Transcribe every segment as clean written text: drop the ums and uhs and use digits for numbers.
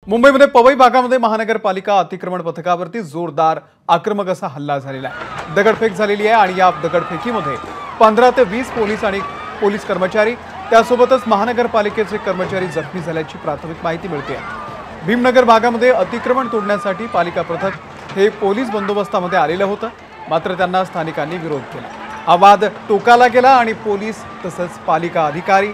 मुंबईमध्ये पवई भागामध्ये महानगरपालिका अतिक्रमण पथकावरती जोरदार आक्रमक असा हल्ला झालेला आहे। दगडफेक झालेली आहे आणि या दगडफेकीमध्ये 15 ते 20 पोलीस आणि पोलीस कर्मचारी त्यासोबतच महानगरपालिकेचे कर्मचारी जखमी झाल्याची प्राथमिक माहिती मिळते आहे। भीमनगर भागामध्ये अतिक्रमण तोडण्यासाठी पालिका पथक हे पोलीस बंदोबस्तामध्ये आलेलं होतं, मात्र त्यांना स्थानिकांनी विरोध केला। हा वाद टोकाला गेला आणि पोलीस तसंच पालिका अधिकारी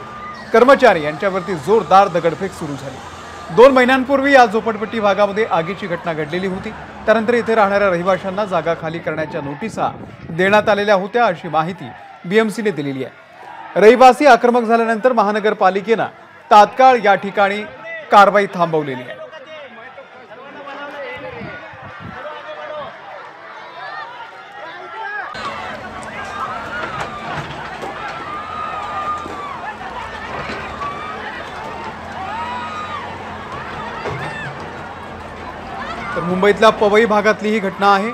कर्मचारी यांच्यावरती जोरदार दगडफेक सुरू झाली। 2 महिन्यांपूर्वी या झोपडपट्टी भागामध्ये आगीची घटना घडलेली होती। त्यानंतर इथे राहणाऱ्या रहिवाशांना जागा खाली करण्याच्या नोटिसा देण्यात आलेल्या होत्या अशी माहिती बीएमसीने दिलेली आहे। रहिवासी आक्रमक झाल्यानंतर महानगरपालिकेने तात्काळ या ठिकाणी कारवाई थांबवलेली आहे। तर मुंबईतल्या पवई भागातली ही घटना आहे।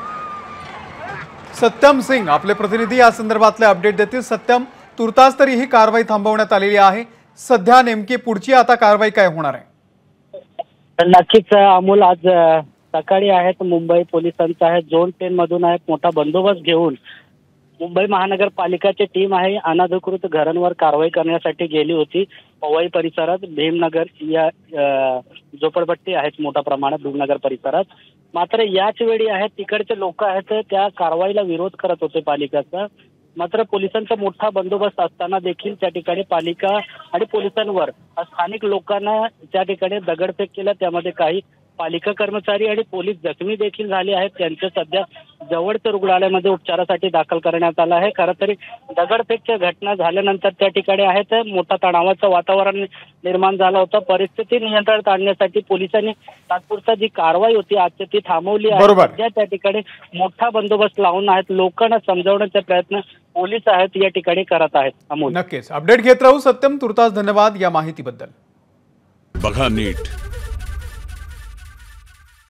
सत्यम सिंग आपले प्रतिनिधी या संदर्भातले अपडेट देतील। सत्यम, तुर्तास तरी ही कारवाई थांबवण्यात आलेली आहे। सध्या नेमकी पुढची आता कारवाई काय होणार आहे? नक्कीच अमोल, आज सकाळी आहेत मुंबई पोलिसांचा आहे झोन 10 मधून आहे मोठा बंदोबस्त घेऊन मुंबई महानगरपालिकाची टीम आहे अनधिकृत घरांवर कारवाई करण्यासाठी गेली होती। पवई परिसरात भीमनगर या झोपडपट्टी आहेत मोठ्या प्रमाणात भीमनगर परिसरात। मात्र याच वेळी आहेत तिकडचे लोक आहेत त्या कारवाईला विरोध करत होते पालिकेचा। मात्र पोलिसांचा मोठा बंदोबस्त असताना देखील त्या ठिकाणी पालिका आणि पोलिसांवर स्थानिक लोकांना त्या ठिकाणी दगडफेक केला। त्यामध्ये काही पालिका कर्मचारी आणि पोलीस जखमी देखील झाले आहेत। त्यांचे सध्या जवळच्या रुग्णालयामध्ये उपचारासाठी दाखल करण्यात आलं आहे। खरं तरी दगडफेकच्या घटना झाल्यानंतर त्या ठिकाणी आहेत मोठा तणावाचं वातावरण निर्माण झालं होतं। परिस्थिती नियंत्रणात आणण्यासाठी पोलिसांनी तात्पुरता जी कारवाई होती आजची ती थांबवली आहे। सध्या त्या ठिकाणी मोठा बंदोबस्त लावून आहेत लोकांना समजावण्याचा प्रयत्न पोलीस आहेत या ठिकाणी करत आहेत। अमोल, नक्कीच अपडेट घेत राहू। सत्यम, तुर्तास धन्यवाद या माहितीबद्दल। बघा नीट,